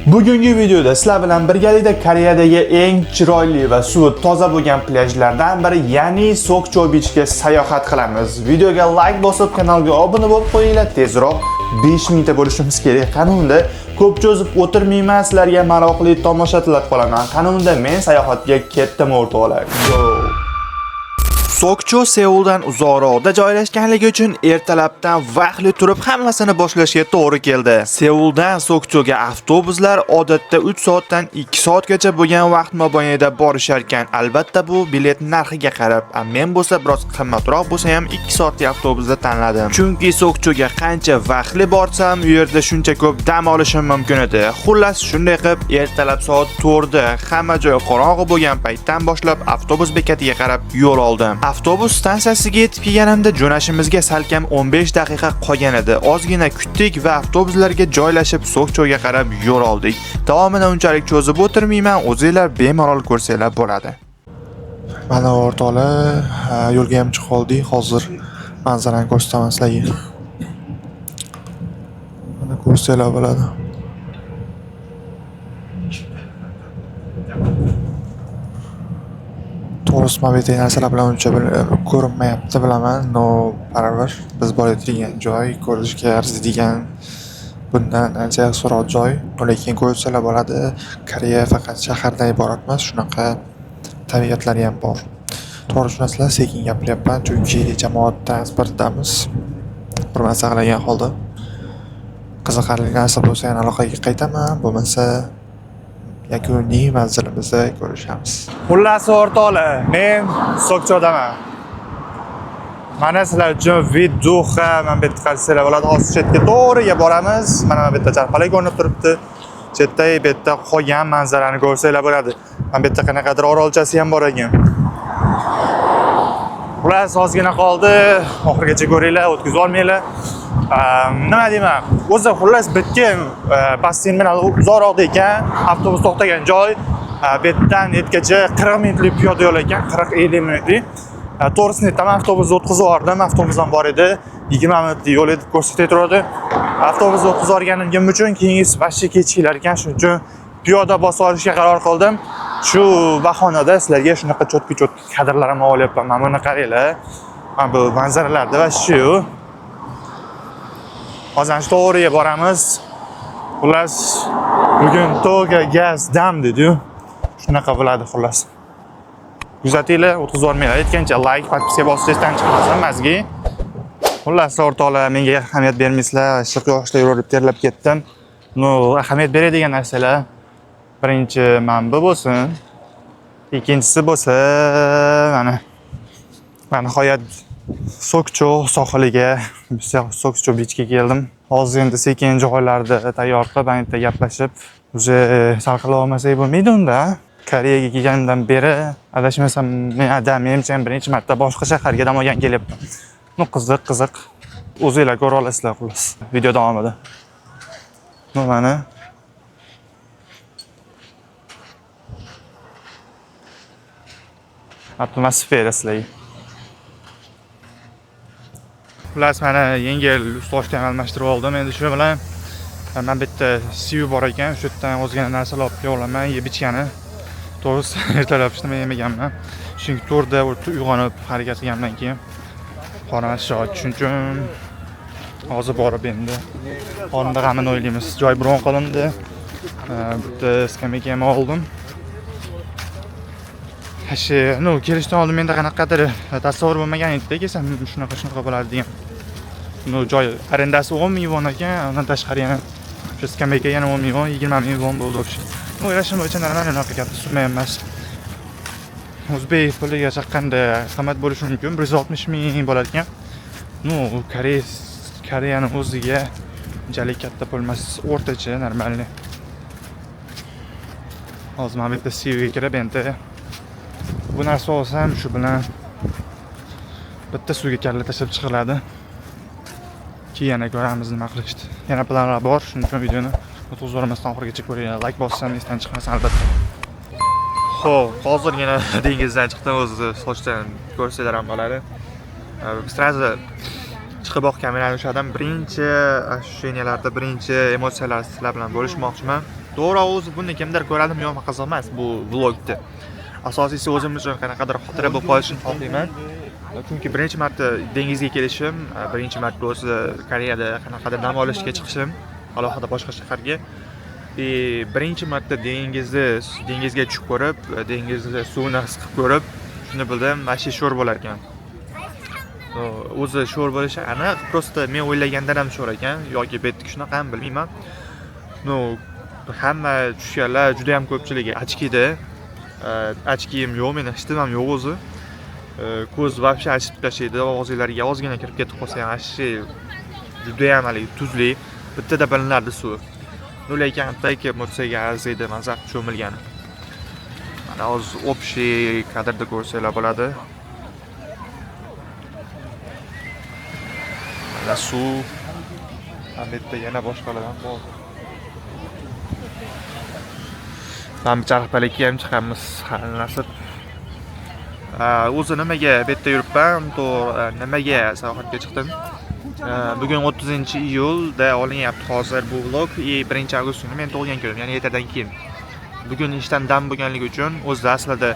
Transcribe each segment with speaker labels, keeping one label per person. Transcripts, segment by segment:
Speaker 1: Bugungi videoda sizlar bilan birgalikda Koreyadagi eng chiroyli va suvi toza bo'lgan plyajlardan biri, ya'ni Sokcho Beachga sayohat qilamiz. Videoga like bosib, kanalga obuna bo'lib qo'yinglar. Tezroq 5000 ta bo'lishimiz kerak. Qanunda ko'p cho'zib o'tirmayman, sizlarga maroqli tomosha tilab qolaman. Qanunda men sayohatga ketdim o'rtoqlar. Sokcho Seuldan uzoqroqda joylashganligi uchun ertalabdan vaqtli turib hammasini boshlashga to'g'ri keldi. Seuldan Sokchoga avtobuslar odatda 3 soatdan 2 soatgacha bo'lgan vaqt mobaynida borishar ekan. Albatta bu bilet narxiga qarab. Men bo'lsa biroz qimmatroq bo'lsa ham 2 soatlik avtobusda tanladim. Chunki Sokchoga qancha vaqtli borsam, u yerda shuncha ko'p dam olishim mumkin edi. Xullas, shunday qilib ertalab soat 4 da hamma joy qorong'i bo'lgan paytdan boshlab avtobus bekatiga qarab yo'l oldim. Avtobus stansiyasiga yetib kelganimda jo'nashimizga salkam 15 daqiqa qolgan edi. Ozgina kutdik va avtobuslarga joylashib Sokchoga qarab yo'l oldik. Davomini unchalik cho'zib o'tirmayman, o'zingizlar bemalol ko'rsanglar bo'ladi. Mana o'rtoqlar, yo'lga ham chiqib qoldik. Hozir manzarani ko'rsataman sizlarga. Mana ko'rsanglar bo'ladi. To'g'risi mabetay narsalar bilan uncha ko'rinmayapti, bilaman, no baribir biz boradigan joy, ko'rishga arziydigan bundan ancha yaxshiroq joy. Lekin ko'rsalar bo'ladi. Koreya faqat shahardan iborat emas, shunaqa tabiatlari ham bor. To'g'ri tushunasizlar, sekin gapiryapman, chunki jamoat transportidamiz. Bir narsa qilgan holda qiziqarli narsa bo'lsa yana aloqaga qaytaman, bo'lmasa yakuniy manzilimizda ko'rishamiz. Xullas o'rtoqlar, men Sokchodaman. Mana sizlar uchun videoga men bu yerda qarasanglar bo'ladi. Hozir chetga to'g'riga boramiz. Mana bu yerda charxpalak ko'rinib turibdi. Chetda bu yerda qolgan manzarani ko'rsanglar bo'ladi. Mana bu yerda qanaqadir orolchasi ham bor ekan. Xullas, ozgina qoldi. Oxirigacha ko'ringlar, o'tkazib olmanglar. Nima deyman? O'zi xullas bitgan basseyn bilan uzoqroqda ekan, avtobus to'xtagan joy. Bu yerdan yetgacha 40 minutlik piyoda yo'l ekan, 40-50 minutlik. To'g'risini aytaman, avtobusni o'tkazib yubordim. Avtobus ham bor edi. 20 minutlik yo'l edi, ko'rsatib turadi. Avtobusni o'tkazib yuborganim uchun keyingisi vashcha kechiklar ekan, shuning uchun piyoda bosib olishga qaror qildim. Shu bahonada sizlarga shunaqa cho'tki kadrlarimni olyapman. Mana buni qaranglar. Mana bu manzaralarda vashcha yo'q. Hozir to'g'riga boramiz. Xullas, bugun to'ga gaz dam dedi-yu. Shunaqa bo'ladi xullas. Kuzatinglar, o'tkazib olmanglar. Aytgancha like, podpiska bosishdan chiqmasin mazgi. Xullas, o'rtoqlar, menga ahamiyat bermaysizlar. Shiq yoshlar yurib terlab ketdim. No, ahamiyat beradigan narsalar. Birinchi manba bo'lsin. Ikkinchisi bo'lsa, mana nihoyat Sokcho sohiliga, Sokcho Beachga keldim. Hozir endi sekin joylarda tayyor qilib, bitta gaplashib, o'zi sal qila olmasak bo'lmaydi unda. Koreyaga kelganimdan beri adashmasam, menimcha birinchi marta boshqa shaharga dam olgan kelyapman. No, qiziq. O'zingizlar ko'ra olasizlar xullas video davomida. No, mana atmosfera sizlarga. Xullas, mana yengil ust-boshdan almashtirib oldim. Endi shu bilan mana bu yerda siyu bor ekan. Shu yerdan o'zgina narsalar olib kelaman, yeb ichgani. To'g'risi, ertalab ishni yemaganman. Chunki 4 da uyg'onib harakat qilgandan keyin qorin achiq, shuning uchun hozir borib endi qorinda g'amini o'ylaymiz. Joy bron qilindi. Bitta skameyka ham oldim. No, kelishdan oldin menda qanaqadir tasavvur bo'lmagan edi, kesam shunaqa bo'ladi degan. No, joy arendasi 10 ming won ekan, undan tashqari yana shu skameyka yana 10 ming won, 20 ming won bo'ldi o'sha. O'ylashim bo'yicha normal unaqa katta summa emas. O'zbek puliga chaqqanda qimmat bo'lishi mumkin, 160 ming bo'lar ekan. No, Koreyani o'ziga unchalik katta pul emas, o'rtacha, normalni. Hozir men bitta CV kirib endi bu narsa olsam, shu bilan bitta suvga kalla tashlab chiqiladi. Keyin ko'ramiz nima qilishdi. Yana planlar bor, shuning uchun videoni o'tkazib o'rmasdan oxirigacha ko'ringlar. Like bossam esdan chiqmasin albatta. Xo'p, hozirgina dengizdan chiqdim, o'zi sochdan ko'rsanglar ham bo'ladi. Sразу chiqib kamerani ushladim. Birinchi ощущениyalarda birinchi emotsiyalar sizlar bilan bo'lishmoqchiman. To'g'ri, o'zi buni kimdir ko'radimi yo'qmi qiziq emas bu vlogni. Asosiysi o'zim uchun qanaqadir xotira bo'lib qolishini xohlayman. Chunki birinchi marta dengizga kelishim, birinchi marta o'zi Koreyada qanaqadir dam olishga chiqishim, alohida boshqa shaharga. Birinchi marta dengizga tushib ko'rib, dengizni suvini his qilib ko'rib, shuni bildim, mashi sho'r bo'lar ekan. O'zi sho'r bo'lishi aniq, prosta men o'ylagandan ham sho'r ekan, yoki betdik shunaqa ham bilmayman. Hamma tushganlar juda ham ko'pchiligi ochkida. Ochkiyim yo'q, meni hech nimam yo'q o'zi. Ko'z vobshe ochib tashlaydi, og'zinglarga ozgina kirib ketib qolsa ham ashi juda ham tuzli, bittada bilinardi suv. Lekin payki motsaga arziydi mazaq cho'milgani. Mana hozir общий kadrda ko'rsanglar bo'ladi. Mana suv. Albatta yana boshqalar ham bor. Ham charxpalikka ham chiqamiz, nasib. O'zi nimaga bu yerda yuribman, nimaga sayohatga chiqdim? Bugun 30-iyulda olinyapti hozir bu vlog. 1-avgust kuni men tug'ilgan kunim, ya'ni ertadan keyin. Bugun ishdan dam bo'lganligi uchun o'zida aslida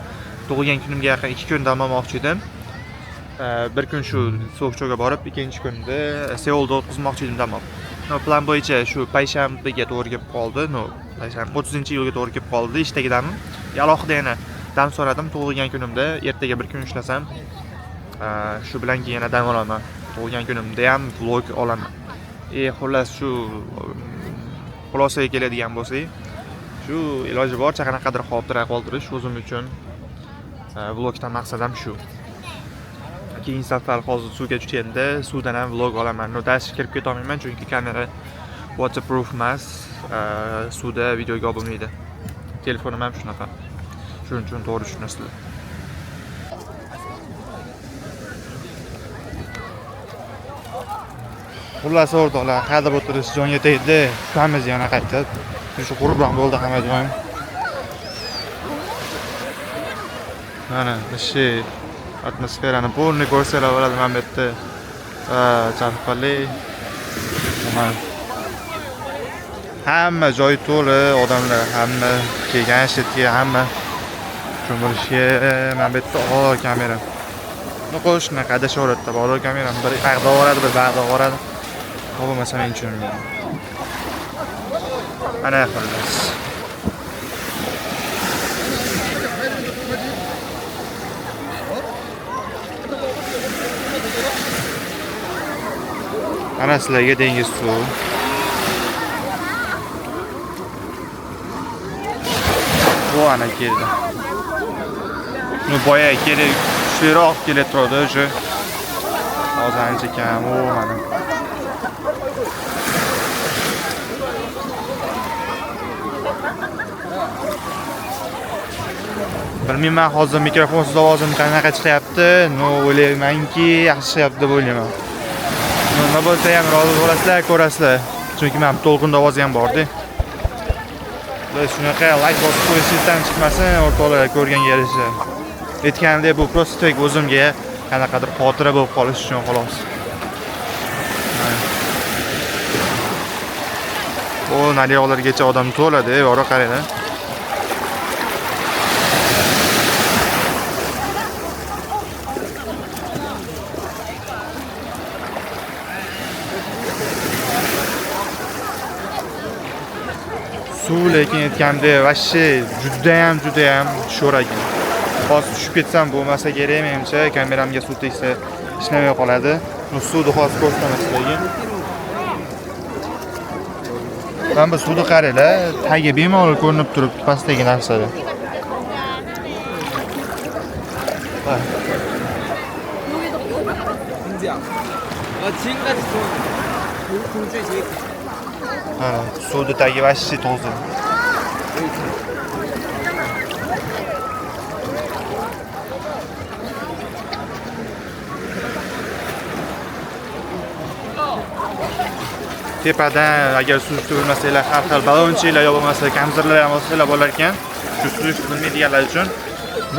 Speaker 1: tug'ilgan kunimga yaqin 2 kun dam olmoqchi edim. Bir kun shu So'g'cho'ga borib, ikkinchi kunda Seulda o'tkazmoqchi edim dam olib. Plan bo'yicha shu payshanbaga to'g'ri kelib qoldi. Payshanba 30-iyulga to'g'ri kelib qoldi. Ishdagi damim. Alohida yana dam so'radim tug'ilgan kunimda, ertaga bir kun ishlasam, shu bilan keyin yana dam olaman. Tug'ilgan kunimda ham vlog olaman. Xullas shu xulosaga keladigan bo'lsak, shu iloji boricha qanaqadir xotira qoldirish o'zim uchun vlogdan maqsadim shu. Keyin safar hozir suvga tushganda suvdan ham vlog olaman. Dash kirib keta olmayman chunki kamera waterproof emas, suvda videoga olmaydi. Telefonim ham shunaqa. Shuning uchun to'g'ri tushunasizlar. Xullas o'rtoqlar, qadib o'tirish jonga tegdi. Kutamiz yana qaytib. Shu qurbon bo'ldi hamma joyim. Mana ishi atmosferani polni ko'rsanglar bo'ladi mana bu yerda. Charxpali. Hamma joy to'la odamlar, hamma kelgan shitga, hamma cho'milishga. Mana bu yerda kamera. Qo'shni qadash o'ratda bor kamera, bir qayerda boradi, bir bag'da boradi. Bo'lmasa men tushunmayman. Ana xullas. Ana sizlarga dengiz suv. Bu ana keldi. Boya kelib, kuchliroq kelib turadi o'sha. Hozir ancha kam, mana. Bilmayman hozir mikrofonsiz ovozim qanaqa chiqyapti. O'ylaymanki yaxshi chiqyapti deb o'ylayman. Nima bo'lsa ham rozi bo'lasizlar, ko'rasizlar. Chunki men to'lqinda ovozi ham bor-da. Shunaqa like bosib qo'yishingizdan chiqmasin, o'rtoqlar ko'rganga yarasha. Aytganimdek bu prosta o'zimga qanaqadir xotira bo'lib qolish uchun xolos. O naryoqlargacha odam to'ladi, yora qaranglar. Suv lekin aytganda vashshi juda ham sho'r ekan. Hozir tushib ketsam bo'lmasa kerak, menimcha kameramga suv tegsa ishlamay qoladi. Suvni hozir ko'rsataman. Mana bu suvni qaranglar, tagi bemalol ko'rinib turibdi pastdagi narsalar. Suvni tagi vashshi toza. Tepadan agar suv tutilmasanglar, har xil balonchilar yo bo'lmasa kamzirlar ham olsalar bo'lar ekan. Shu suv tutilmaydiganlar uchun.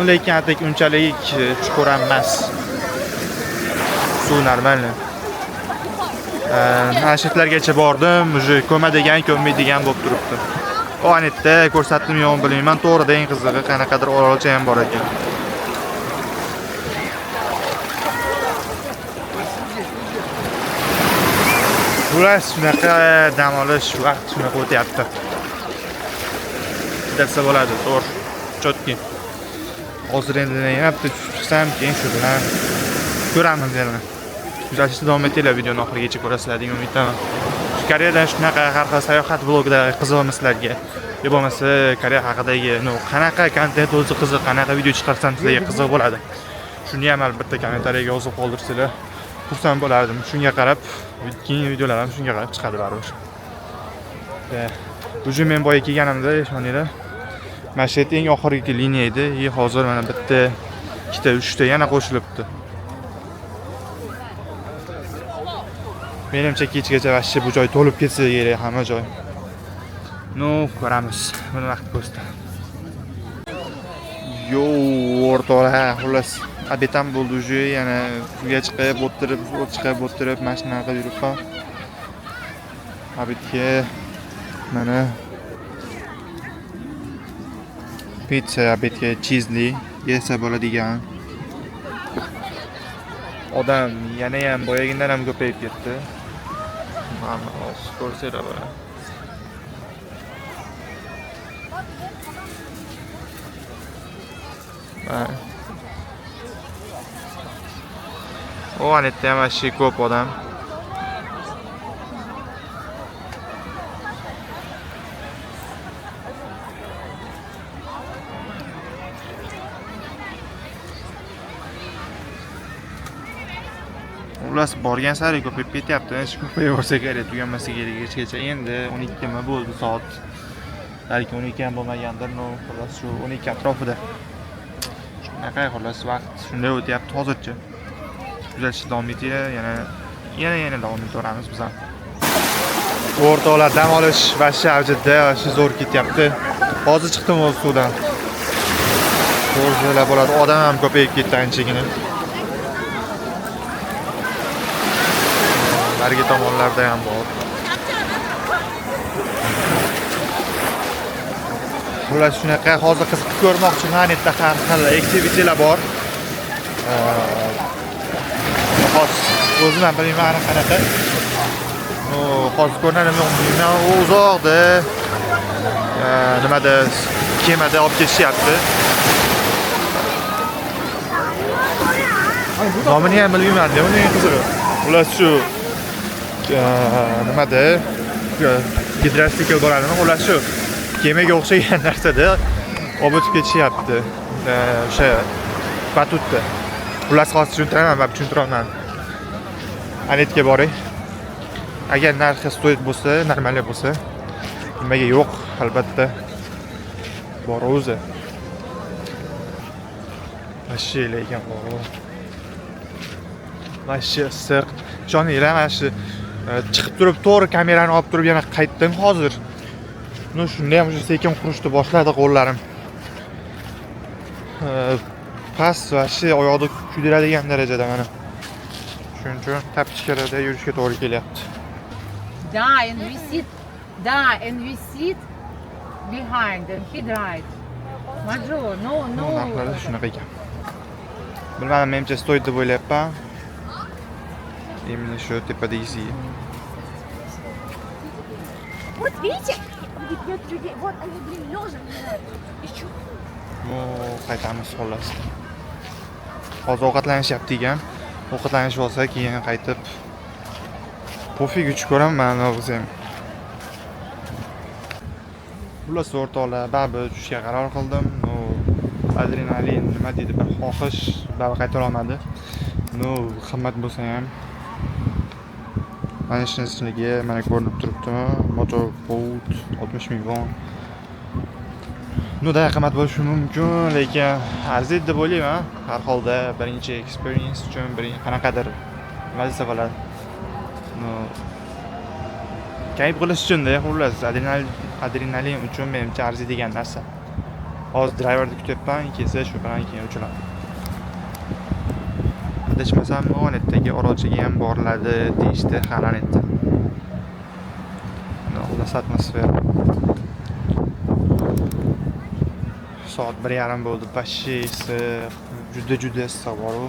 Speaker 1: Lekin atak unchalik chuqur emas. Suv normal. Ashitlargacha bordim, uje ko'maydigan bo'lib turibdi. O anetda ko'rsatdim yo'q bilmayman, to'g'rida eng qizig'i qanaqadir orolcha ham bor ekan. Ular shunaqa dam olish vaqt shunaqa o'tyapti. Desa bo'ladi, to'g'ri. Chotki. Hozir endi yana bitta chiqsam, keyin shu bilan ko'ramiz yana. Kuzatishda davom etinglar, videoni oxirigacha ko'rasizlar degan umiddaman. Koreyadan shunaqa har xil sayohat blogida qiziqmi sizlarga? Yo bo'lmasa Koreya haqidagi, qanaqa kontent o'zi qiziq, qanaqa video chiqarsam sizlarga qiziq bo'ladi. Shuni ham albatta kommentariyaga yozib qoldirsanglar, xursand bo'lardim. Shunga qarab, keyingi videolar ham shunga qarab chiqadi baribir. Ujum men boya kelganimda, ishoninglar, mana shu eng oxirgi liniya edi. Hozir mana bitta, ikkita, uchta yana qo'shilibdi. Menimcha kechgacha vashchi bu joy to'lib ketsa kerak, hamma joy. Ko'ramiz. Buni vaqt ko'rsatdi. Yo, o'rtoqlar, xullas, abetam bo'ldi uje, yana uyga chiqib o'tirib, mashinaga yuribman. Abetga mana pizza, abetga cheesli yesa bo'ladigan. Odam yana ham boyagindan ham ko'payib ketdi. Mana hozir ko'rsanglar buni. O anetda ham ashi ko'p odam. Ular borgan sari ko'payib ketyapti. Ko'payaversa kerak, tugamasa kerak kechgacha. Endi 12 nima bo'ldi soat? Balki 12 ham bo'lmagandir, xullas shu 12 atrofida. Shunaqa xullas vaqt shunday o'tyapti hozircha. Kuzatishda davom etinglar, yana davom etaveramiz biz ham. O'rtoqlar, dam olish vashcha avjida, vashcha zo'r ketyapti. Hozir chiqdim o'z suvdan. Ko'rsalar bo'ladi, odam ham ko'payib ketdi anchagina. Narigi tomonlarda ham bor. Ular shunaqa hozir qiziqib ko'rmoqchiman, netda har xil aktivitelar bor. O'zim ham bilmayman qanaqa. Hozir ko'rganimni uzoqda nimada kemada olib ketishyapti. Nomini ham bilmayman, uning qizig'i. Ular shu nimada gidrostatika bo'ladimi? Ular shu kemaga o'xshagan narsada olib o'tib ketishyapti. O'sha batutda. Ular hozir tushuntiraman, men tushuntiraman. Anetga boring. Agar narxi stoyt bo'lsa, normal bo'lsa, nimaga yo'q, albatta. Bor o'zi. Mashina ekan bor. Mashina issiq. Ishoninglar, mana shu chiqib turib, to'g'ri kamerani olib turib yana qaytdim hozir. Shunda ham o'sha sekin qurishni boshladi qo'llarim. Past va shu oyoqda kuydiradigan darajada mana. Shuning uchun tapchkalarda yurishga to'g'ri kelyapti.
Speaker 2: Da, and we sit behind and he drive. Majo, no.
Speaker 1: Narxlar shunaqa ekan. Bilmadim, menimcha stoyt deb o'ylayapman. Именно shu tepadagisi.
Speaker 3: Вот видите? Бьет людей. Вот они, блин, лежа. И чё?
Speaker 1: Qaytamiz xullas. Hozir ovqatlanishyapti ekan. Ovqatlanish bo'lsa, keyin qaytib pofig uch ko'raman o'zim. Xullas o'rtoqlar, baribir tushishga qaror qildim. Adrenalin nima deydi, bir xohish baribir qaytara olmadi. Qimmat bo'lsa ham mana shunisiga mana ko'rinib turibdimi? Motor boat 60 ming won. Da qimmat bo'lishi mumkin, lekin arziydi deb o'ylayman. Har holda birinchi experience uchun qanaqadir nima desa bo'ladi. Kayf qilish uchun-da, xullas, adrenalin uchun menimcha arziydigan narsa. Hozir driverni kutyapman, kelsa shu bilan keyin uchaman. Adashmasam, Onetdagi orolchaga ham boriladi deyishdi, Xalanetda. Xullas atmosfera. soat 1:30 bo'ldi. Pashshi issiq, juda issiq bor-ku.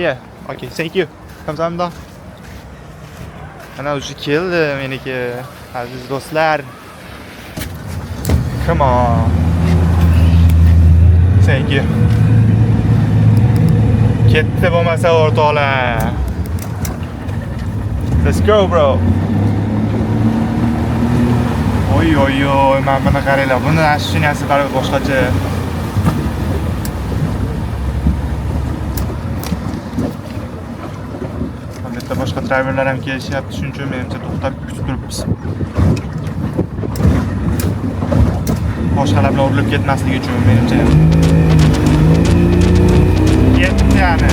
Speaker 1: Yeah. Okay, thank you. Kamsahamnida. Ana o'zi keldi meniki aziz do'stlar. Come on. Thank you. Ketdi bo'lmasa o'rtoqlar. Let's go, bro. Oy, men buni qaranglar. Buni ashinasi qarab boshqacha. Albatta boshqa driverlar ham kelishyapti, shuning uchun menimcha to'xtab kutib turibmiz. Boshqalar bilan urilib ketmasligi uchun menimcha. Ketdi yana.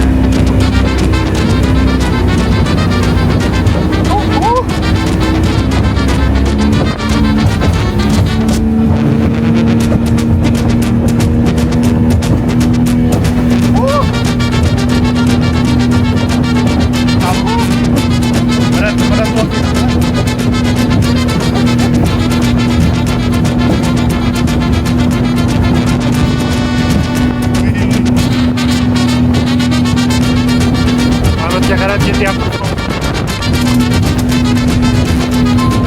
Speaker 1: Qarab ketyapti.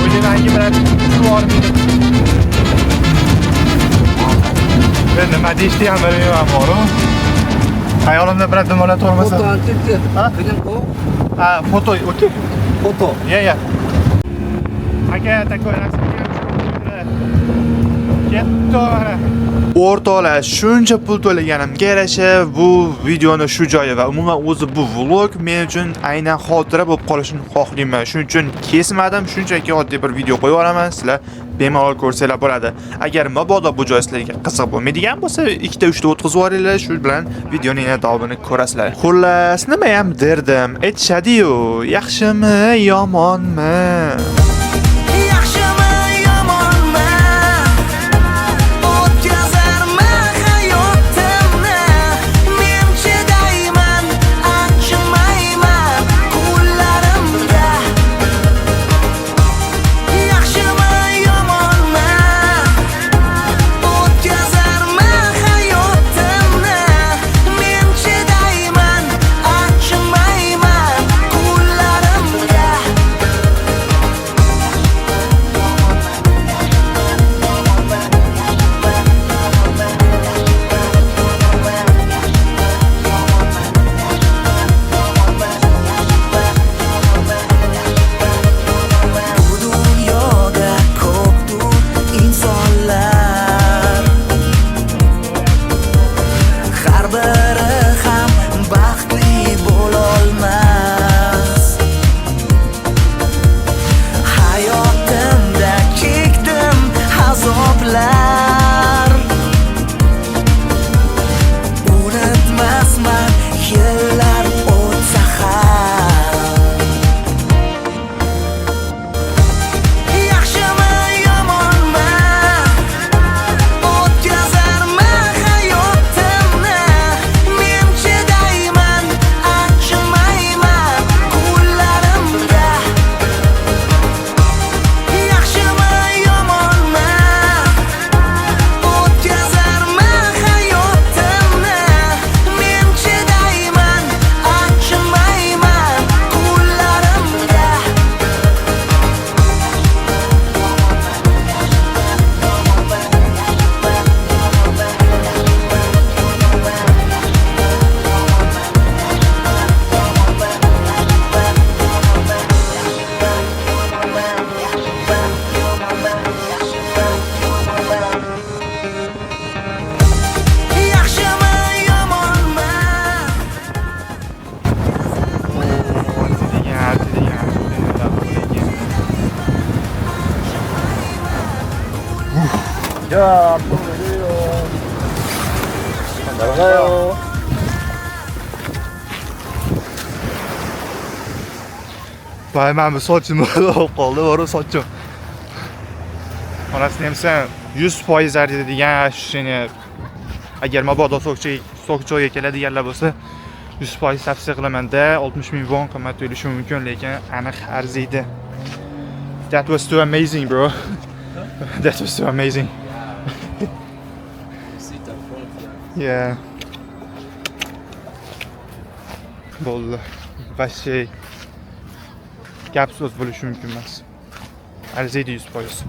Speaker 1: O'ylaymanki bilan shu ormini. Ben nima deyishni ham bilmayman bor-ku. Hayolimda bir dumaloq bo'lmasa.
Speaker 4: Foto antetni.
Speaker 1: Ha? Foto, okey.
Speaker 4: Foto.
Speaker 1: Yeah. Aka, такой раз. Ketdi mana. O'rtoqlar, shuncha pul to'laganimga yarasha bu videoni shu joyi va umuman o'zi bu vlog men uchun aynan xotira bo'lib qolishini xohlayman. Shuning uchun kesmadim, shunchaki oddiy bir video qo'yib olaman. Sizlar bemalol ko'rsanglar bo'ladi. Agar mabodo bu joy sizlarga qiziq bo'lmaydigan bo'lsa, 2-3 ta o'tkazib yuboringlar, shu bilan videoning yana davomini ko'rasizlar. Xullas, nima ham derdim, aytishadi-yu, yaxshimi, yomonmi?
Speaker 4: 자, 보내세요. 나가요.
Speaker 1: Bayman bu sochimni olib qoldi, bor sochim. Onasini ham sen 100% arziydigan shuni agar mabodo soqchiga keladiganlar bo'lsa 100% tavsiya qilaman-da, 60 ming won qimmat bo'lishi mumkin, lekin aniq arziydi. That was too amazing, bro. That was too amazing.
Speaker 4: Sit up front, yeah.
Speaker 1: Yeah. Bo'ldi. Vashi gap so'z bo'lishi mumkin emas. Arziydi 100%.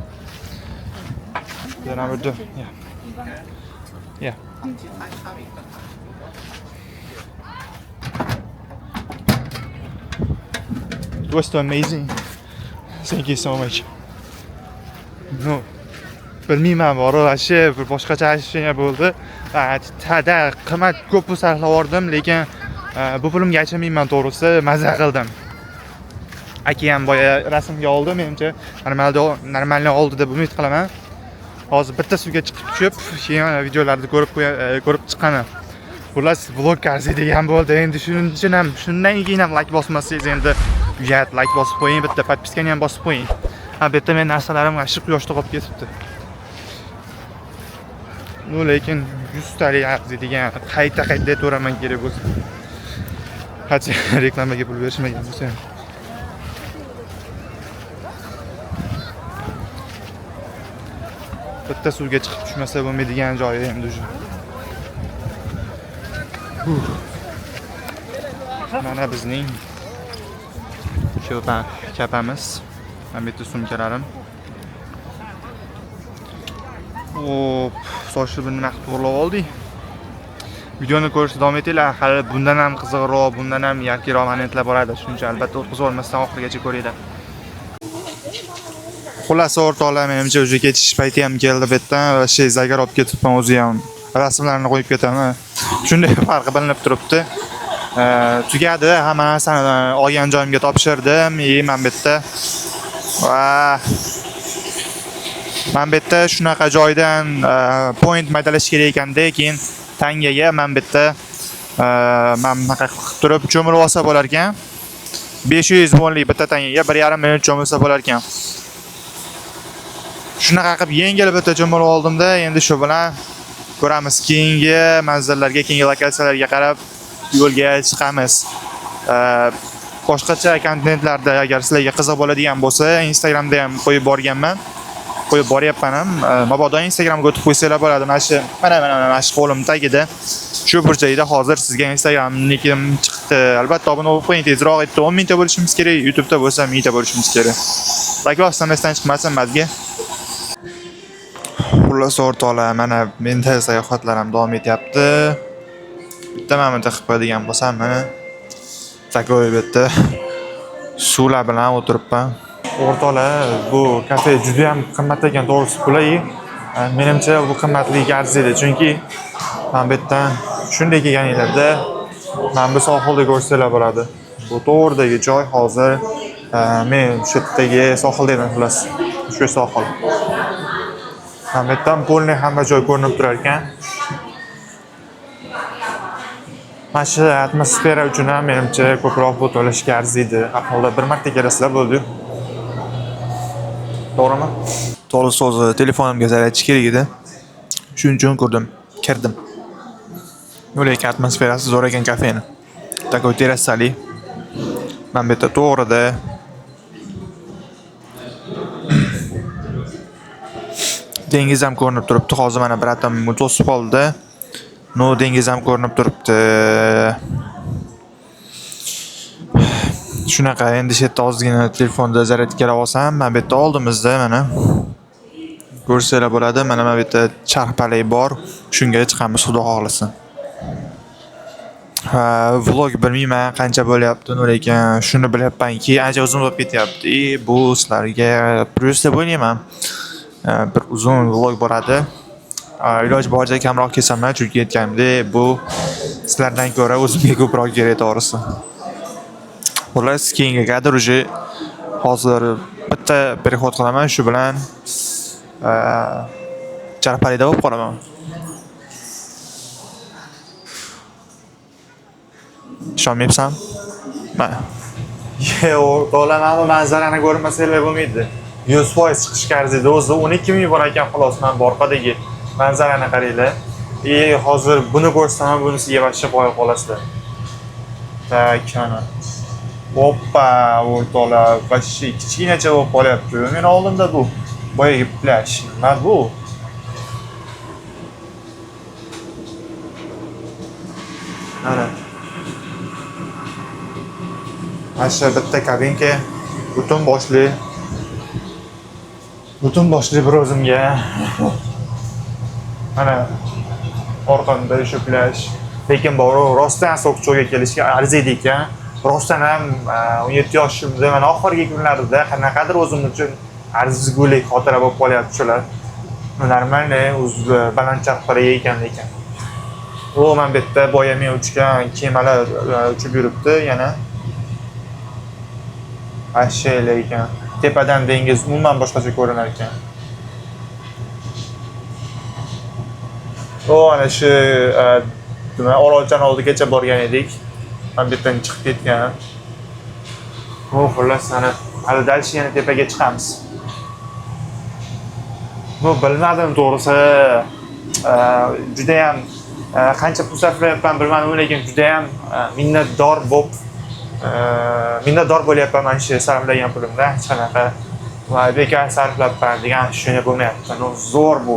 Speaker 1: Yana burada. Yeah. Yeah. It was so amazing. Thank you so much. No. Bilmayman, vashi bir boshqacha ashyo bo'ldi. Tada qimmat ko'p pul sarflab yubordim, lekin bu pulimga achamayman to'g'risi, maza qildim. Aka ham boya rasmga oldi, menimcha normalni oldi deb umid qilaman. Hozir bitta suvga chiqib tushib, keyin videolarni ko'rib chiqaman. Xullas, vlog arziydigan bo'ldi. Endi shundan keyin ham like bosmasangiz, endi uyat like bosib qo'ying, bitta podpiskani ham bosib qo'ying. Ha, bu yerda men narsalarim g'ashi quyoshda qolib ketibdi. No, lekin 100 talik arziydigan, qayta aytaveraman kerak bo'lsa. Hatto reklamaga pul berishmagan bo'lsa ham. Bitta suvga chiqib tushmasa bo'lmaydigan joyi endi shu. Mana bizning kapamiz. Mana bitta sumkalarim. Sochni nima qilib to'g'rilab oldik. Videoni ko'rishda davom etinglar. Hali bundan ham qiziqroq, bundan ham yarkiroq momentlar bo'ladi. Shuncha albatta o'tkazib olmasdan oxirigacha ko'ringlar. Xullas o'rtoqlar, menimcha o'zi ketish payti ham keldi bu yerdan. Shay zagar olib ketibman o'zi ham. Rasmlarni qo'yib ketaman. Shunday farqi bilinib turibdi. Tugadi, hamma narsani olgan joyimga topshirdim. Men bu yerda men bu yerda shunaqa joydan point maydalash kerak ekanda, keyin tangaga men bu yerda men bunaqa qilib turib cho'milib olsa bo'lar ekan. 500 wonlik bitta tangaga 1,5 minut cho'milsa bo'lar ekan. Shunaqa qilib yengil bitta cho'milib oldimda, endi shu bilan ko'ramiz keyingi manzillarga, keyingi lokatsiyalarga qarab yo'lga chiqamiz. Boshqacha kontentlarda agar sizlarga qiziq bo'ladigan bo'lsa, Instagramda ham qo'yib borganman. Qo'yib boryapman ham. Mabodo Instagramga o'tib qo'ysanglar bo'ladi. Mana shu qo'lim tagida. Shu burchakda hozir sizga Instagramnikim chiqdi. Albatta obuna bo'lib qo'ying, tezroq aytdi. 10 mingta bo'lishimiz kerak, YouTube'da bo'lsa 1000 ta bo'lishimiz kerak. Like bosmasdan chiqmasin bizga. Xullas o'rtoqlar, mana menda sayohatlarim davom etyapti. Bitta mana bunday qilib qo'yadigan bo'lsam, mana takoy bitta suvlar bilan o'tiribman. O'rtoqlar, bu kafe juda ham qimmat ekan, to'g'risi qulay. Menimcha bu qimmatligiga arziydi, chunki men bu yerdan shunday kelganinglarda men bu sohilda ko'rsanglar bo'ladi. Bu to'g'ridagi joy hozir men shu yerdagi sohilda edim, xullas. Shu sohil. Men bu yerdan polni hamma joy ko'rinib turar ekan. Mana shu atmosfera uchun ham menimcha ko'proq bu to'lashga arziydi. Har holda bir marta kelasizlar bo'ldi. To'g'rimi? To'g'ri so'zi, telefonimga zaryadchi kerak edi. Shuning uchun kirdim. Yo'lak atmosferasi zo'r ekan kafeni. Takoy terasali. Men bu yerda to'g'rida dengiz ham ko'rinib turibdi. Hozir mana bir atam to'sib qoldi. No, dengiz ham ko'rinib turibdi. Shunaqa, endi shu yerda ozgina telefonda zaryadga kelib olsam, men bu yerda oldimizda mana ko'rsanglar bo'ladi. Mana bu yerda charxpalak bor. Shunga chiqamiz, xudo xohlasa. Vlog bilmayman qancha bo'lyapti, lekin shuni bilyapmanki, ancha uzun bo'lib ketyapti. Bu sizlarga plyus deb o'ylayman. Bir uzun vlog bo'ladi. Iloj boricha kamroq kesaman, chunki aytganimdek, bu sizlardan ko'ra o'zimga ko'proq kerak, to'g'risi. Xullas, keyingi kadr uje hozir bitta perexod qilaman, shu bilan charxpalikda bo'lib qolaman. Ishonmayapsan? Mana. O'rtoqlar, mana bu manzarani ko'rmasanglar bo'lmaydi. 100% chiqishga arziydi. O'zi 12 ming bor ekan, xolos, men orqadagi manzarani qaranglar. Hozir buni ko'rsam ham bunisiga boshqa qo'yib qolasizlar. Tak, mana. Oppa, o'rtoqlar, вообще kichkinacha bo'lib qolyapti. Men oldimda bu boyagi plyaj. Nima bu? Mana. Mana bitta kabinka, butun boshli bir o'zimga. Mana orqamda shu plyaj. Lekin borib rostdan Soqchiga kelishga arziydi ekan. Rostdan ham 17 yoshimda mana oxirgi kunlarda qanaqadir o'zim uchun arzigulik xotira bo'lib qolyapti shular. Normalniy o'z balandchaqpariga ekan lekin. U men bu yerda boyamay uchgan kemalar uchib yuribdi yana. Ashshaylar ekan. Tepadan dengiz umuman boshqacha ko'rinar ekan. Ana shu Orolchan oldigacha borgan edik. Men bu yerdan chiqib ketgan. Xullas ana hali dalshi yana tepaga chiqamiz. Bilmadim to'g'risi. Juda ham qancha pul sarflayapman bilmadim, lekin juda ham minnatdor bo'lyapman mana shu sarflagan pulimdan. Hech qanaqa bekor sarflabman degan tushuncha bo'lmayapti. Zo'r bu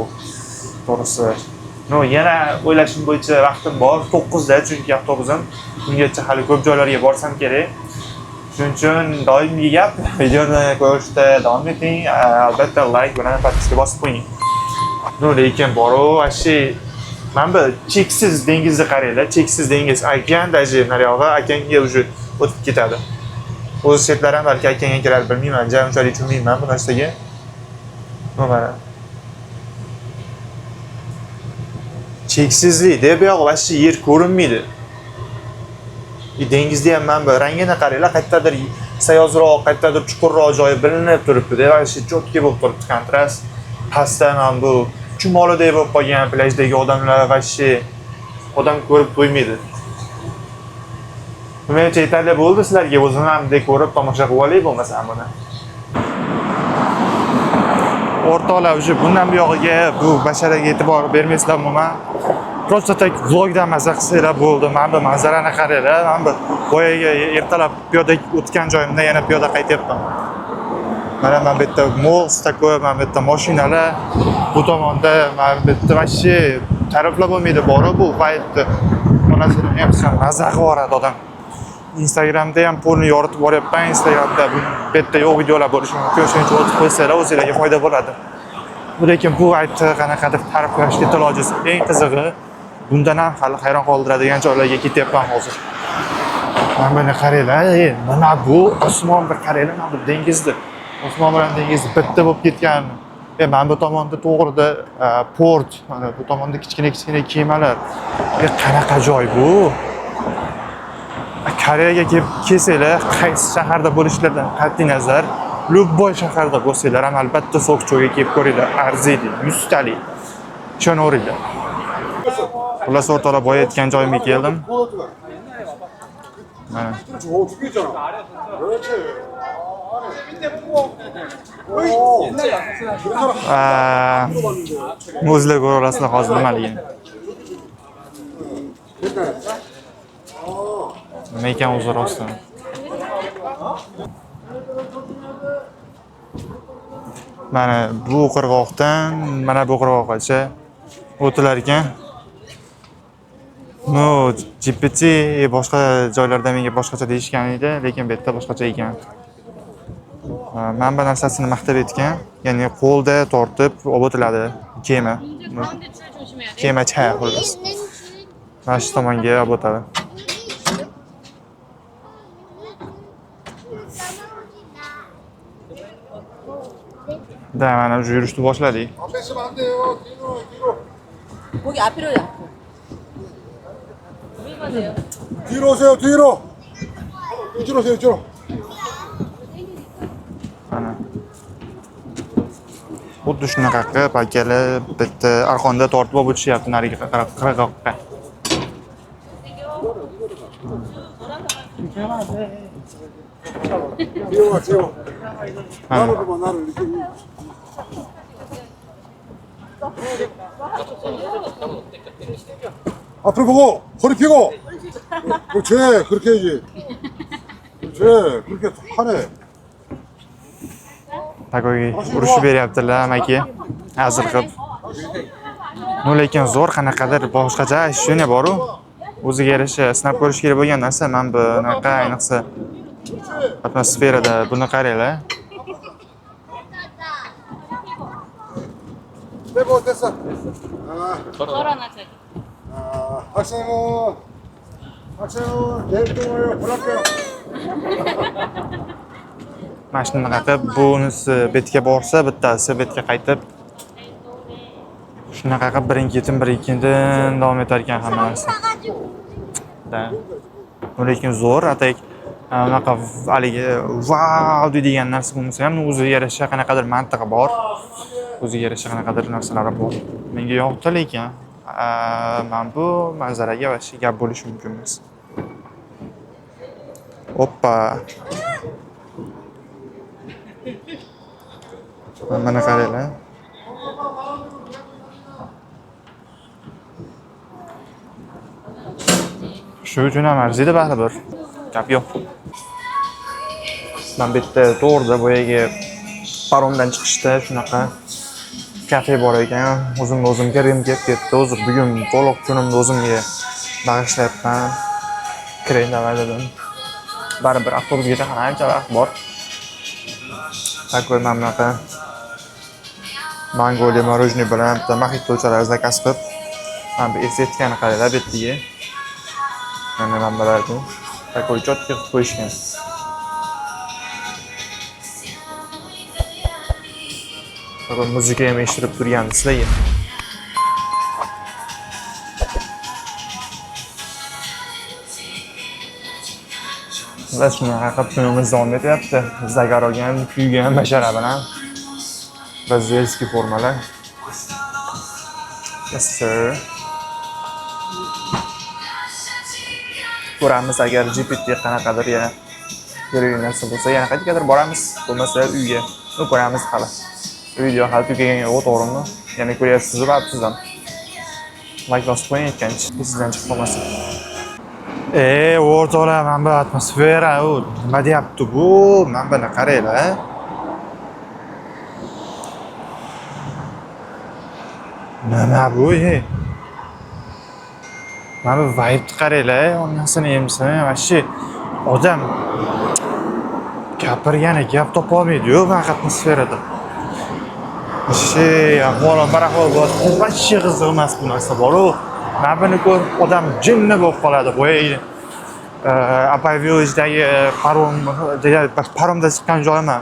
Speaker 1: to'g'risi. Yana o'ylashim bo'yicha vaqtim bor. 9 da chunki avtobusim. Ungacha hali ko'p joylarga borsam kerak. Shuning uchun doimiy gap, videoni ko'rishda davom eting. Albatta like bilan podpiska bosib qo'ying. Lekin boru ashi mana bu cheksiz dengizni qaranglar. Cheksiz dengiz, okean daji nariyog'i okeanga уже o'tib ketadi. O'z shetlari ham balki okeanga kirar bilmayman. Unchalik tushunmayman bu narsaga. Mana cheksizlikda bu yoq vashi yer ko'rinmaydi. Dengizda ham mana bu rangini qaranglar, qayerdadir sayozroq, qayerdadir chuqurroq joyi bilinib turibdi-da, vashi chotki bo'lib turibdi kontrast. Pastdan ham bu chumolidek bo'lib qolgan plajdagi odamlar vashi odam ko'rib to'ymaydi. Menimcha yetarli bo'ldi sizlarga, o'zim ham ko'rib tomosha qilib olay bo'lmasam buni. O'rtoqlar, уже bundan bu yog'iga bu basharaga e'tibor bermaysizlar umuman. Просто tak vlogdan maza qilsanglar bo'ldi. Mana bu manzarani qaranglar. Mana bu boyaga ertalab piyoda o'tgan joyimdan yana piyoda qaytyapman. Mana bu yerda most takoy, mana bu yerda mashinalar, bu tomonda mana bu yerda vashi tariflab bo'lmaydi bori bu paytda. Onasini ham maza qilib odam. Instagramda ham pulni yoritib boryapman. Instagramda bu yerda yo'q videolar bo'lishi mumkin. Shuning uchun o'tib qo'ysanglar o'zingizlarga foyda bo'ladi. Lekin bu aytdi qanaqadir ta'riflashga ilojisi. Eng qizig'i bundan ham hali hayron qoldiradigan joylarga ketyapman hozir. Mana buni qaranglar. Mana bu osmonni qaranglar, mana bu dengizni. Osmon bilan dengiz bitta bo'lib ketgan. Mana bu tomonda to'g'rida port, mana bu tomonda kichkina kemalar. Qanaqa joy bu? Koreyaga kelsanglar, qaysi shaharda bo'lishlaridan qat'iy nazar, любой shaharda bo'lsanglar ham albatta Soqchiga kelib ko'ringlar, arziydi, 100 talik. Ishonaveringlar. Xullas o'rtoqlar, boya aytgan joyimga keldim. Mana. O'zlar ko'rasizlar hozir nimaligini. Nima ekan o'zi rostdan? Mana bu qirg'oqdan mana bu qirg'oqgacha o'tilar ekan. GPT boshqa joylarda menga boshqacha deyishgan edi, lekin bu yerda boshqacha ekan. Manba narsasini maqtab etgan, ya'ni qo'lda tortib olib o'tiladi kema. Kemacha xullas. Mana shu tomonga olib o'tadi. Da, mana shu yurishni boshladik.
Speaker 3: 거기 앞으로요.
Speaker 5: 뒤로 오세요, 뒤로. 이쪽으로 오세요, 이쪽으로.
Speaker 1: Mana. Xuddi shunaqa qilib akalar bitta arqonda tortib olib o'tishyapti nariga qirg'oqqa.
Speaker 5: 뒤로 와, 뒤로.
Speaker 1: Mana.
Speaker 5: 나를 봐, 나를 이렇게. 앞으로 보고, 허리 펴고. 그렇지, 그렇게 해야지. 그렇지. 그래, 그렇게 하네.
Speaker 1: Takoy urushib beryaptilar amaki. Azirqib. No lekin zo'r qanaqadir boshqacha ощущение bor-ku. O'ziga yarasha sinab ko'rish kerak bo'lgan narsa. Men bunaqa ayniqsa atmosferada buni qaranglar.
Speaker 5: 내가 어땠어? 학생은 내일 또 와요. 보낼게요.
Speaker 1: Mana shunaqa qilib bunisi betga borsa, bittasi betga qaytib shunaqa qilib birin-ketin davom etar ekan hamma narsa. Da. Lekin zo'r atak unaqa haligi vau deydigan narsa bo'lmasa ham o'ziga yarasha qanaqadir mantiqi bor. O'ziga yarasha qanaqadir narsalari bor. Menga yoqdi lekin men bu manzaraga vashti gap bo'lishi mumkin emas. Oppa. Mana qaranglar. Shu uchun ham arziydi baribir. Gap yo'q. Men bu yerda to'g'rida boyagi paromdan chiqishda shunaqa kafe bor ekan. O'zim kirim kelib ketdi. Hozir bugun to'liq kunimni o'zimga bag'ishlayapman. Kiray dedim. Baribir avtobusgacha ham ancha vaqt bor. Takoy mamlaqa Mongoliya morojniy bilan bitta maxitochalar zakaz qilib, mana bu estetikani qaranglar betdiga. Mana nimalarni takoy chotka qilib qo'yishgan. Takoy muzika ham eshitib turgan sizlarga. Biz shunaqa qilib kunimiz davom etyapti. Zagarogan, kuygan bashara bilan. Brazilskiy formalar. Yes sir. Ko'ramiz agar GPT qanaqadir yana kerak narsa bo'lsa, yana qayergadir boramiz. Bo'lmasa uyga. Ko'ramiz hali. Video hali tugagan yo'q, to'g'rimi? Yana ko'ryapsiz va siz ham. Like bosib qo'ying aytgancha, sizdan chiqib qolmasin. O'rtoqlar, mana bu atmosfera, nima deyapti bu? Mana buni qaranglar. Nima bu? Mana bu vibe qaranglar, onasini emsin, vashi odam gapirgani gap topa olmaydi-yu bu atmosferada. Ahvolim barahvol bo'ladi. Vashi qiziq emas bu narsa bor-ku. Mana buni ko'rib odam jinni bo'lib qoladi. Bo'yi Apay Village'dagi paromda chiqqan joyman.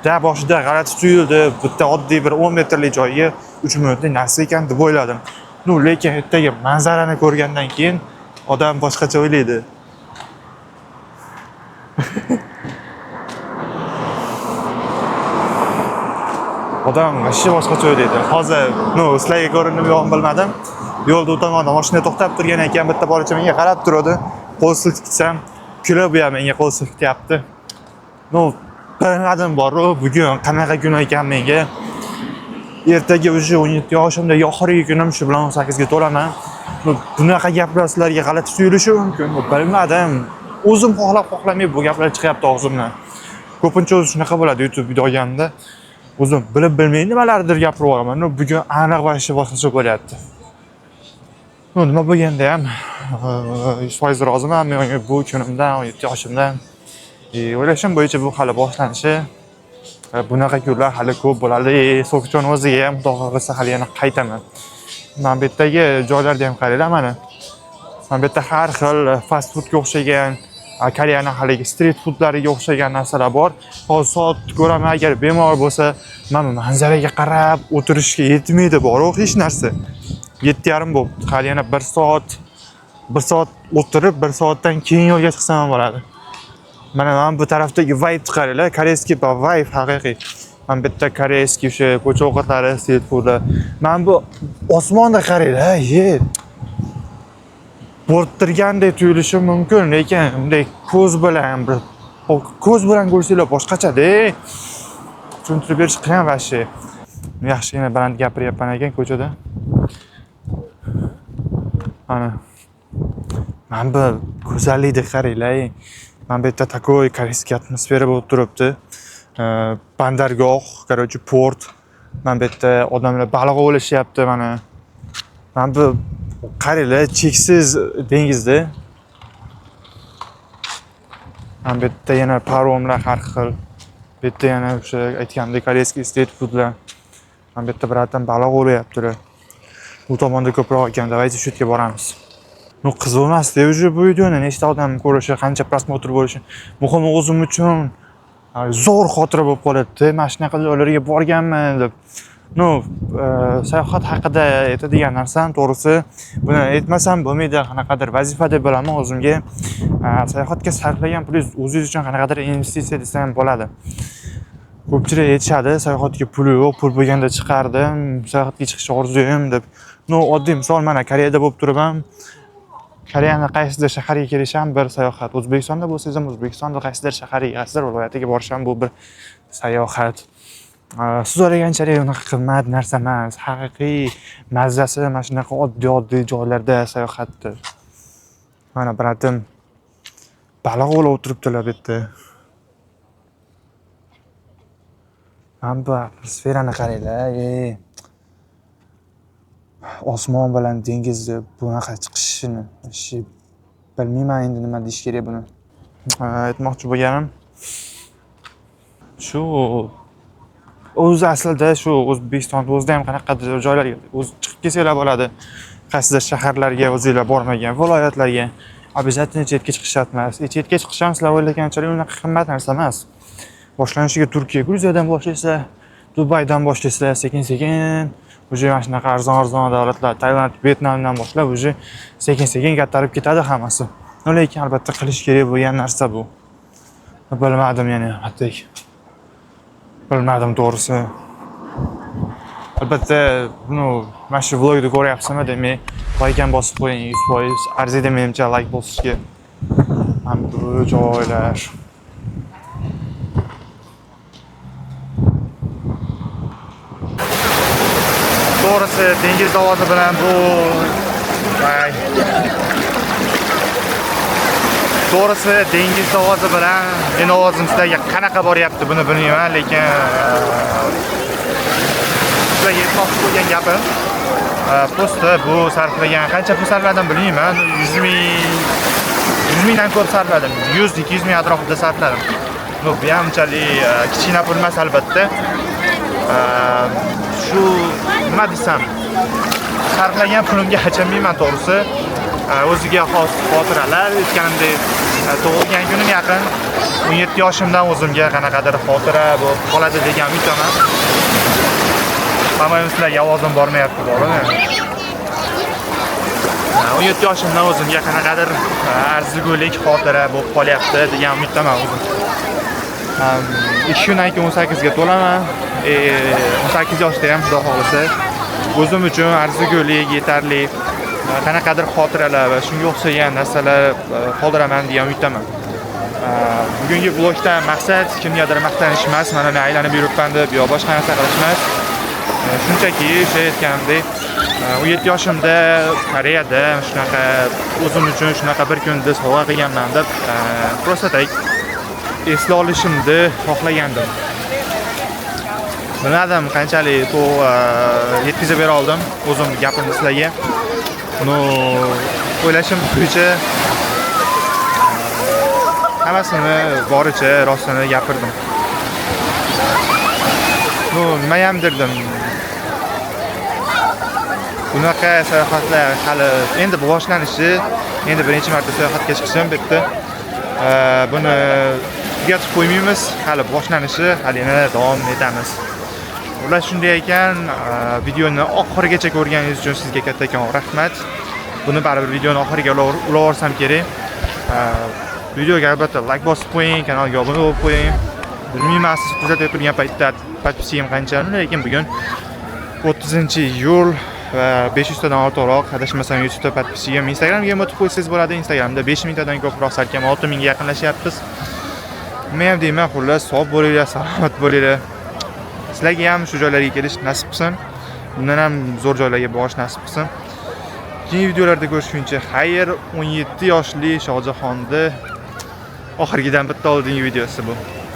Speaker 1: Da boshida g'alati tuyuldi. Bitta oddiy bir 10 metrlik joyga 3 minutlik narsa ekan deb o'yladim. Lekin yerdagi manzarani ko'rgandan keyin odam boshqacha o'ylaydi. Odam vashi boshqacha o'ylaydi. Hozir sizlarga ko'rinib yo'qmi bilmadim. Yo'lda o'tamoqda mashina to'xtab turgan ekan, bitta bolacha menga qarab turadi. Qo'l silkitsam, kulib u ham menga qo'l silkityapti. Bilmadim bor-ku, bugun qanaqa kun ekan menga. Ertaga o'sha 17 yoshimda oxirgi kunim shu bilan 18 ga to'laman. Bunaqa gaplar sizlarga g'alati tuyulishi mumkin. Bilmadim. O'zim xohlamay bu gaplar chiqyapti og'zimdan. Ko'pincha o'zi shunaqa bo'ladi YouTube video olganda. O'zim bilmay nimalardir gapirib yuboraman. Bugun aniq vashi boshqacha bo'lyapti. Nima bo'lganda ham 100% roziman men bu kunimdan, 17 yoshimdan. O'ylashim bo'yicha bu hali boshlanishi. Bunaqa kunlar hali ko'p bo'ladi. Sokchon o'ziga ham xudo xohlasa hali yana qaytaman. Men bu yerdagi joylarda ham qaranglar mana. Mana bu yerda har xil fast foodga o'xshagan, Koreyaning haligi street foodlariga o'xshagan narsalar bor. Hozir soat ko'raman, agar bemor bo'lsa, mana manzaraga qarab o'tirishga yetmaydi bor-ku hech narsa. 7:30 bo'ldi. Hali yana 1 soat o'tirib, 1 soatdan keyin yo'lga chiqsam ham bo'ladi. Mana bu tarafdagi vibe qaranglar, koreyskiy vibe haqiqiy. Mana bu yerda koreyskiy o'sha ko'cha ovqatlari, street foodlar. Mana bu osmonda qaranglar, bo'rttirgandek tuyulishi mumkin, lekin bunday ko'z bilan ko'rsanglar boshqacha-da. Tushuntirib berish qiyin vashi. Yaxshigina baland gapiryapman ekan ko'chada. Mana bu go'zallikni qaranglar. Mana bu yerda takoy koreyskiy atmosfera bo'lib turibdi. Bandargoh, короче, port. Mana bu yerda odamlar baliq ovlashyapti mana. Mana bu qaranglar, cheksiz dengizda. Mana bu yerda yana paromlar har xil. Bu yerda yana o'sha aytgandek koreyskiy street foodlar. Mana bu yerda biratan baliq ovlayaptilar. Bu tomonda ko'proq ekan, давайте shu yerga boramiz. Ну, qiziq emas-da, уже bu videoni nechta odam ko'rishi, qancha prosmotr bo'lishi, muhimi o'zim uchun zo'r xotira bo'lib qoladi. Mana shunaqa joylarga borganman deb. Ну, sayohat haqida aytadigan narsam, to'g'risi, buni aytmasam bo'lmaydi, qanaqadir vazifa deb bilaman o'zimga. Sayohatga sarflagan pulingiz o'zingiz uchun qanaqadir investitsiya desam bo'ladi. Ko'pchilik aytishadi, sayohatga puli yo'q, pul bo'lganda chiqardim, sayohatga chiqishni orzuyim deb. Ну, oddiy misol mana Koreyada bo'lib turibman. Koreyani qaysidir shaharga kelish ham bir sayohat. O'zbekistonda bo'lsangiz ham O'zbekistonda qaysidir shaharga, qaysidir viloyatiga borish ham bu bir sayohat. Siz o'ylaganchalik unaqa qimmat narsa emas. Haqiqiy mazasi mana shunaqa oddiy joylarda sayohatdir. Mana biratim baliq ovlab o'tiribdilar bu yerda. Mana bu atmosferani qaranglar. Osmon bilan dengizni bunaqa chiqishini bilmayman endi nima deyish kerak buni. Aytmoqchi bo'lganim shu o'zi aslida shu O'zbekistonda o'zida ham qanaqadir joylarga o'zi chiqib kelsanglar bo'ladi. Qaysidir shaharlarga o'zingizlar bormagan viloyatlarga обязательно chetga chiqishyapti emas. Chetga chiqish ham sizlar o'ylaganchalik unaqa qimmat narsa emas. Boshlanishiga Turkiya, Gruziyadan boshlaysa, Dubaydan boshlaysa, sekin-sekin уже mana shunaqa arzon davlatlar, Tailand, Vyetnamdan boshlab уже sekin-sekin kattarib ketadi hammasi. Lekin albatta qilish kerak bo'lgan narsa bu. Bilmadim yana hattaki. Bilmadim to'g'risi. Albatta, buni mana shu vlogda ko'ryapsizmi, demak, like ham bosib qo'ying 100%. Arziydi menimcha like bosishga. Mana bu joylar. To'g'risi, dengiz ovozi bilan bu To'g'risi, dengiz ovozi bilan meni ovozim sizlarga qanaqa boryapti buni bilmayman, lekin sizlarga aytmoqchi bo'lgan gapim, posta bu sarflagan, qancha pul sarfladim bilmayman, 100 mingdan ko'p sarfladim. 100-200 ming atrofida sarfladim. Bu ham unchalik kichkina pul emas albatta. Shu nima desam, sarflagan pulimga achinmayman to'g'risi. O'ziga xos xotiralar, aytganimdek, tug'ilgan kunim yaqin. 17 yoshimdan o'zimga qanaqadir xotira bo'lib qoladi degan umidaman. Hamma sizlarga ovozim bormayapti, to'g'rimi? 17 yoshimdan o'zimga qanaqadir arzigulik xotira bo'lib qolyapti degan umiddaman o'zim. 2 kundan keyin 18 ga to'laman. 18 yoshda ham xudo xolisa o'zim uchun arzigulik, yetarli qanaqadir xotiralar va shunga o'xshagan narsalar qoldiraman degan umiddaman. Bugungi vlogda maqsad kimgadir maqtanish emas, mana men aylanib yuribman deb yo boshqa narsa qilish emas. Shunchaki o'sha aytganimdek, 17 yoshimda Koreyada shunaqa o'zim uchun shunaqa bir kunda sovg'a qilganman deb просто так esla olishimni xohlagandim. Bilmadim qanchalik to'g'ri yetkazib bera oldim o'zim gapimni sizlarga. Buni o'ylashim bo'yicha hammasini boricha rostini gapirdim. Nima ham derdim. Bunaqa sayohatlar hali endi boshlanishi, endi birinchi marta sayohatga chiqishim bitta. Buni tugatib qo'ymaymiz, hali boshlanishi, hali yana davom etamiz. Ular shunday ekan, videoni oxirigacha ko'rganingiz uchun sizga kattakon rahmat. Buni baribir videoni oxiriga ulaversam kerak. Videoga albatta like bosib qo'ying, kanalga obuna bo'lib qo'ying. Bilmayman siz kuzatib turgan paytda podpiskam qancha, lekin bugun 30-iyul va 500 tadan ortiqroq, adashmasam YouTube'da podpiskam, Instagramga ham o'tib qo'ysangiz bo'ladi. Instagramda 5000 tadan ko'proq, salkam 6000 ga yaqinlashyapmiz. Men ham deyman, xullas sog' bo'linglar, salomat bo'linglar. Sizlarga ham shu joylarga kelish nasib qilsin. Bundan ham zo'r joylarga borish nasib qilsin. Keyingi videolarda ko'rishguncha xayr. 17 yoshli Shohjahonni Oxirgidan bitta oldingi videosi bu.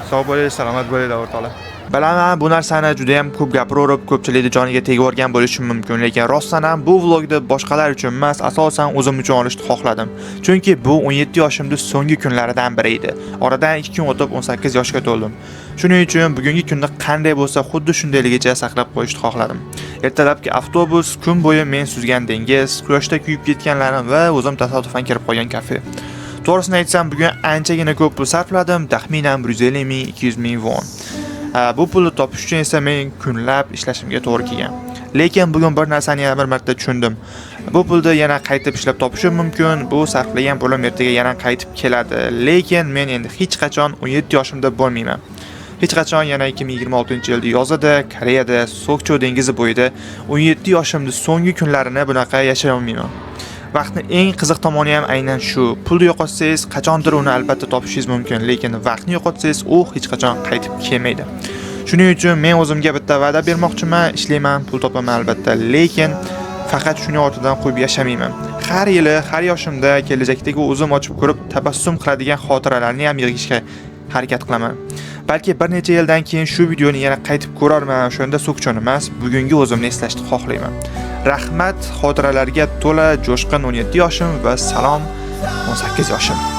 Speaker 1: Sog' bo'ling, salomat bo'linglar o'rtoqlar. Bilaman, bu narsani juda ham ko'p gapiraverib, ko'pchilikning joniga tegib o'rgan bo'lishim mumkin, lekin rostdan ham bu vlogni boshqalar uchun emas, asosan o'zim uchun olishni xohladim. Chunki bu 17 yoshimning so'nggi kunlaridan biri edi. Oradan 2 kun o'tib 18 yoshga to'ldim. Shuning uchun bugungi kunni qanday bo'lsa, xuddi shundayligicha saqlab qo'yishni xohladim. Ertalabki avtobus, kun bo'yi men suzgan dengiz, quyoshda kuyib ketganlarim va o'zim tasodifan kirib qolgan kafe. To'g'risini aytsam, bugun anchagina ko'p pul sarfladim, taxminan 150 ming, 200 ming won. Bu pulni topish uchun esa men kunlab ishlashimga to'g'ri kelgan. Lekin bugun bir narsani yana bir marta tushundim. Bu pulni yana qaytib ishlab topishim mumkin. Bu sarflagan pulim ertaga yana qaytib keladi. Lekin men endi hech qachon 17 yoshimda bo'lmayman. Hech qachon yana 2026-yilda yozida Koreyada Sokcho dengizi bo'yida 17 yoshimning so'nggi kunlarini bunaqa yashay olmayman. Vaqtni eng qiziq tomoni ham aynan shu. Pulni yo'qotsangiz, qachondir uni albatta topishingiz mumkin, lekin vaqtni yo'qotsangiz, u hech qachon qaytib kelmaydi. Shuning uchun men o'zimga bitta va'da bermoqchiman, ishlayman, pul topaman albatta, lekin faqat shuni ortidan qo'yib yashamayman. Har yili, har yoshimda kelajakdagi o'zim ochib ko'rib tabassum qiladigan xotiralarni ham yig'ishga harakat qilaman. Balki bir necha yildan keyin shu videoni yana qaytib ko'rarman, o'shanda Sokchoni emas, bugungi o'zimni eslashni xohlayman. Rahmat xotiralarga to'la jo'shqin 17 yoshim va salom 18 yoshim.